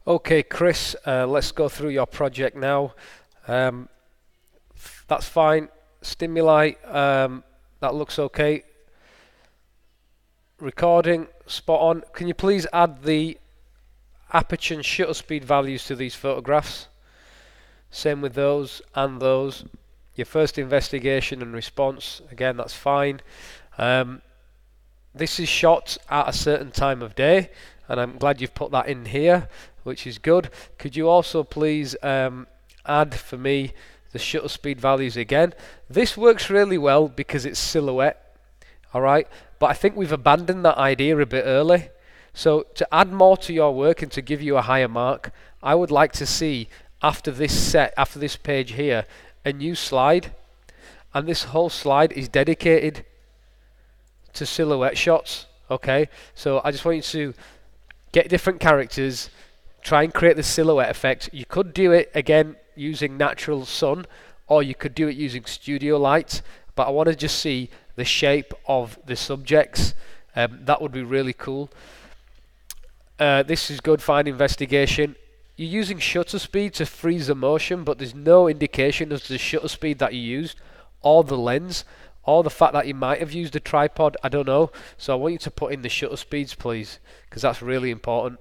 Okay, Chris, let's go through your project now. Um, that's fine. Stimuli, that looks okay. Recording, spot on. Can you please add the aperture and shutter speed values to these photographs? Same with those and those. Your first investigation and response, again, that's fine. Um, this is shot at a certain time of day, and I'm glad you've put that in here, which is good. Could you also please add for me the shutter speed values again? This works really well because it's silhouette, alright, but I think we've abandoned that idea a bit early. So to add more to your work and to give you a higher mark, I would like to see after this page here, a new slide, and this whole slide is dedicated to silhouette shots. Okay, so I just want you to get different characters, try and create the silhouette effect. You could do it again using natural sun, or you could do it using studio light, but I want to just see the shape of the subjects. That would be really cool. This is good, fine investigation. You're using shutter speed to freeze the motion, but there's no indication as to the shutter speed that you used, or the lens, or the fact that you might have used a tripod, I don't know. So I want you to put in the shutter speeds, please, because that's really important.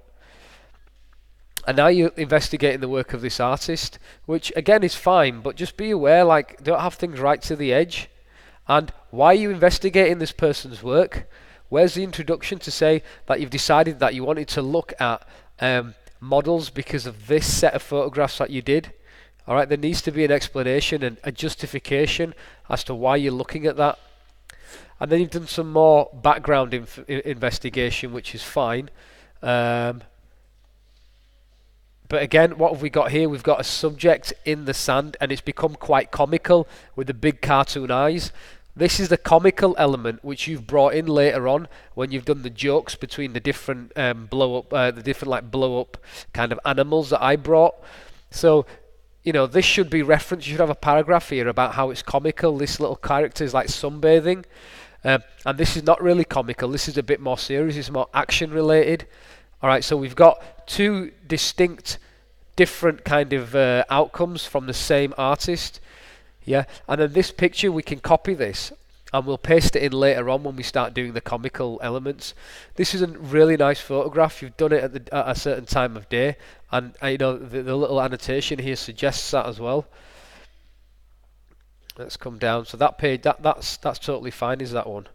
And now you're investigating the work of this artist, which again is fine, but just be aware, like, don't have things right to the edge. And why are you investigating this person's work? Where's the introduction to say that you've decided that you wanted to look at models because of this set of photographs that you did? Alright, there needs to be an explanation and a justification as to why you're looking at that. And then you've done some more background investigation, which is fine. But again, what have we got here? We've got a subject in the sand, and it's become quite comical with the big cartoon eyes. This is the comical element which you've brought in later on when you've done the jokes between the different blow up kind of animals that I brought. So, you know, this should be referenced. You should have a paragraph here about how it's comical. This little character is like sunbathing, and this is not really comical. This is a bit more serious. It's more action related. All right, so we've got two distinct, different kind of outcomes from the same artist. Yeah, and then this picture, we can copy this and we'll paste it in later on when we start doing the comical elements. This is a really nice photograph. You've done it at a certain time of day, and you know the little annotation here suggests that as well. Let's come down. So that page, that's totally fine. Is that one?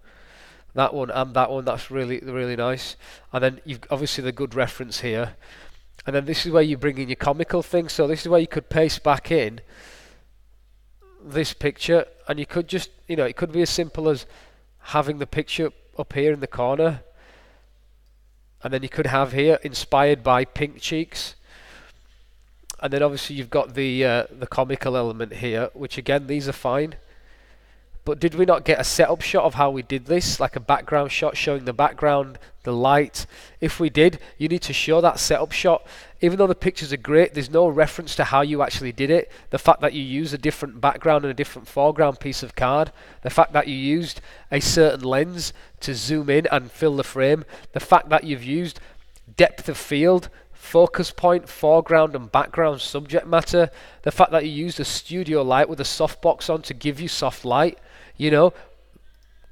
That one and that one. That's really nice. And then you've obviously the good reference here. And then this is where you bring in your comical thing. So this is where you could paste back in this picture, and you could just, you know, it could be as simple as having the picture up here in the corner, and then you could have here inspired by pink cheeks, and then obviously you've got the comical element here, which again, these are fine. But did we not get a setup shot of how we did this, like a background shot showing the background, the light? If we did, you need to show that setup shot. Even though the pictures are great, there's no reference to how you actually did it. The fact that you use a different background and a different foreground piece of card, the fact that you used a certain lens to zoom in and fill the frame, the fact that you've used depth of field, focus point, foreground and background subject matter, the fact that you used a studio light with a softbox on to give you soft light. You know,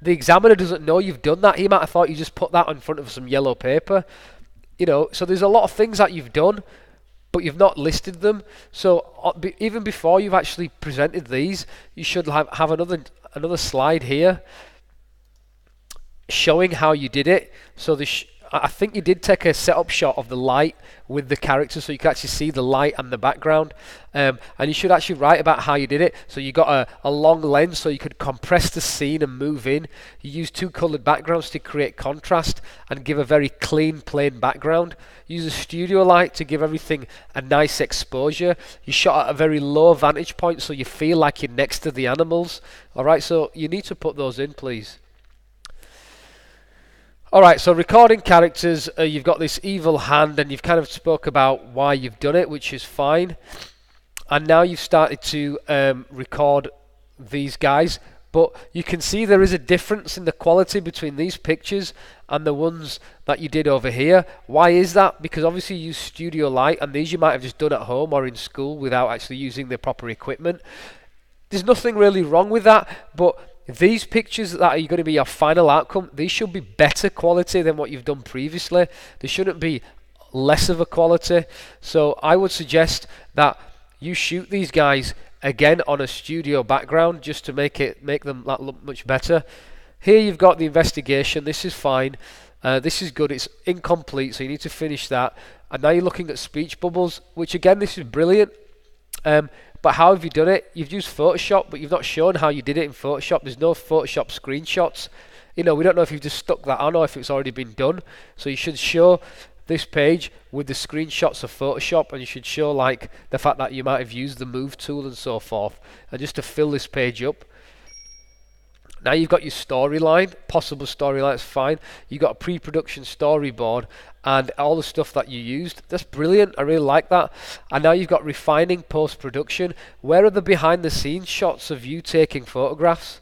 the examiner doesn't know you've done that. He might have thought you just put that in front of some yellow paper. You know, so there's a lot of things that you've done, but you've not listed them. So even before you've actually presented these, you should have another slide here showing how you did it. So I think you did take a setup shot of the light with the character, so you can actually see the light and the background, and you should actually write about how you did it. So you got a long lens so you could compress the scene and move in. You used two coloured backgrounds to create contrast and give a very clean, plain background. You use a studio light to give everything a nice exposure. You shot at a very low vantage point so you feel like you're next to the animals. Alright, so you need to put those in, please. Alright, so recording characters, you've got this evil hand, and you've kind of spoke about why you've done it, which is fine. And now you've started to record these guys, but you can see there is a difference in the quality between these pictures and the ones that you did over here. Why is that? Because obviously you use Studio Light, and these you might have just done at home or in school without actually using the proper equipment. There's nothing really wrong with that, but these pictures that are going to be your final outcome, these should be better quality than what you've done previously. They shouldn't be less of a quality. So I would suggest that you shoot these guys again on a studio background just to make them look much better. Here you've got the investigation. This is fine. This is good. It's incomplete, so you need to finish that. And now you're looking at speech bubbles, which again, this is brilliant. But how have you done it? You've used Photoshop, but you've not shown how you did it in Photoshop. There's no Photoshop screenshots. We don't know if you've just stuck that on or if it's already been done. So you should show this page with the screenshots of Photoshop, and you should show like the fact that you might have used the move tool and so forth, and just to fill this page up. Now you've got your storyline, possible storyline, it's fine. You've got a pre-production storyboard and all the stuff that you used. That's brilliant, I really like that. And now you've got refining post-production. Where are the behind the scenes shots of you taking photographs?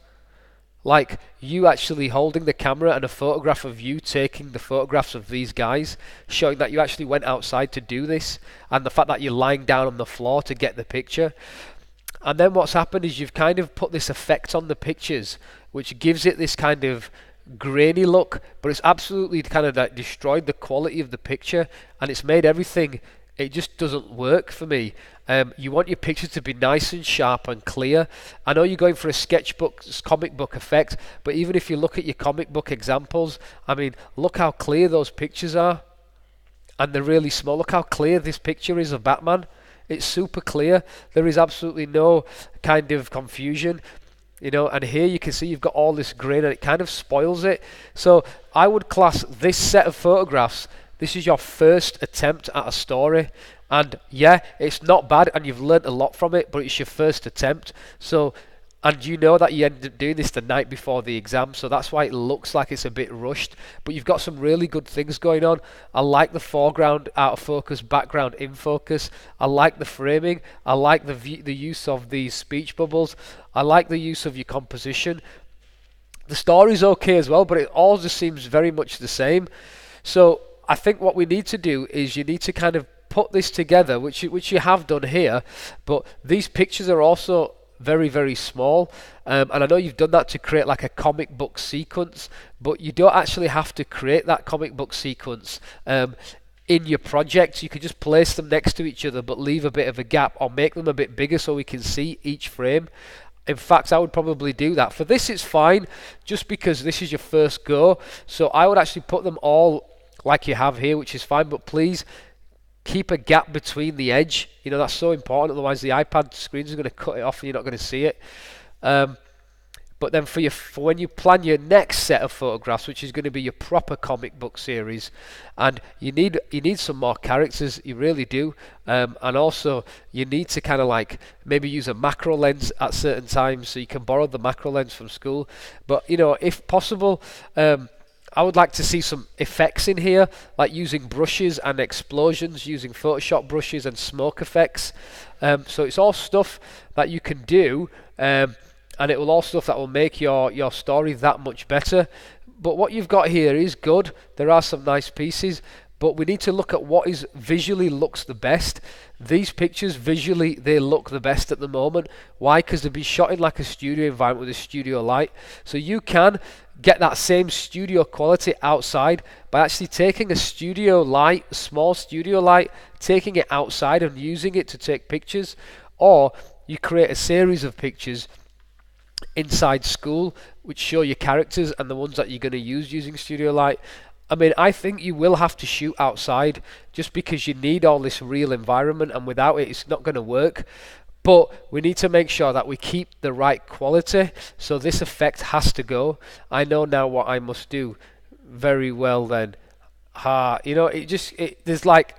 Like you actually holding the camera and a photograph of you taking the photographs of these guys, showing that you actually went outside to do this, and the fact that you're lying down on the floor to get the picture. And then what's happened is you've kind of put this effect on the pictures, which gives it this kind of grainy look, but it's absolutely kind of like destroyed the quality of the picture, and it's made everything, it just doesn't work for me. You want your pictures to be nice and sharp and clear. I know you're going for a sketchbook, comic book effect, but even if you look at your comic book examples, I mean, look how clear those pictures are, and they're really small. Look how clear this picture is of Batman. It's super clear. There is absolutely no kind of confusion, and here you can see you've got all this grain, and it kind of spoils it. So I would class this set of photographs, this is your first attempt at a story, and yeah, it's not bad and you've learnt a lot from it, but it's your first attempt. So, and you know that you ended up doing this the night before the exam, so that's why it looks like it's a bit rushed, but you've got some really good things going on. I like the foreground out of focus, background in focus. I like the framing. I like the use of these speech bubbles. I like the use of your composition. The story's okay as well, but it all just seems very much the same. So I think what we need to do is you need to kind of put this together, which you have done here, but these pictures are also very, very small, and I know you've done that to create like a comic book sequence, but you don't actually have to create that comic book sequence in your project. You can just place them next to each other but leave a bit of a gap, or make them a bit bigger so we can see each frame. In fact, I would probably do that. For this it's fine, just because this is your first go, so I would actually put them all like you have here, which is fine, but please keep a gap between the edge. That's so important, otherwise the iPad screen is going to cut it off and you're not going to see it. But then for when you plan your next set of photographs, which is going to be your proper comic book series, and you need some more characters, you really do, and also you need to kind of like maybe use a macro lens at certain times, so you can borrow the macro lens from school. But if possible, I would like to see some effects in here, like using brushes and explosions, using Photoshop brushes and smoke effects. So it's all stuff that you can do, and it will all stuff that will make your story that much better. But what you've got here is good. There are some nice pieces, but we need to look at what is visually looks the best. These pictures visually, they look the best at the moment. Why? Because they've been shot in like a studio environment with a studio light. So you can get that same studio quality outside by actually taking a studio light, a small studio light, taking it outside and using it to take pictures, or you create a series of pictures inside school which show your characters and the ones that you're going to use using studio light. I mean, I think you will have to shoot outside just because you need all this real environment, and without it it's not going to work. But we need to make sure that we keep the right quality, so this effect has to go. I know now what I must do very well then. There's like,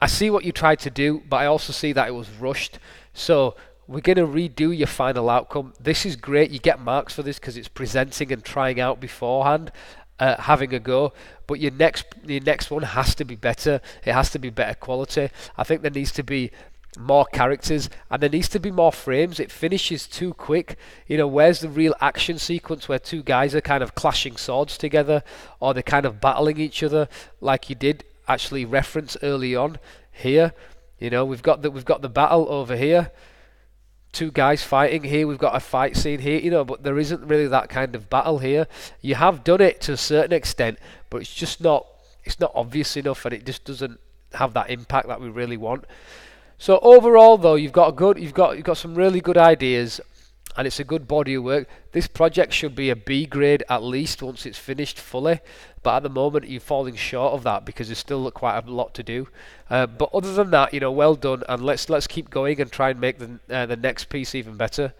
I see what you tried to do, but I also see that it was rushed. So we're going to redo your final outcome. This is great. You get marks for this because it's presenting and trying out beforehand, having a go. But your next one has to be better. It has to be better quality. I think there needs to be more characters, and there needs to be more frames. It finishes too quick. Where's the real action sequence where two guys are kind of clashing swords together, or they're kind of battling each other, like you did actually reference early on here. We've got the battle over here, two guys fighting here. We've got a fight scene here, but there isn't really that kind of battle here. You have done it to a certain extent, but it's just not obvious enough, and it just doesn't have that impact that we really want. So overall, though, you've got some really good ideas, and it's a good body of work. This project should be a B grade at least once it's finished fully, but at the moment you're falling short of that because there's still quite a lot to do. But other than that, well done, and let's keep going and try and make the next piece even better.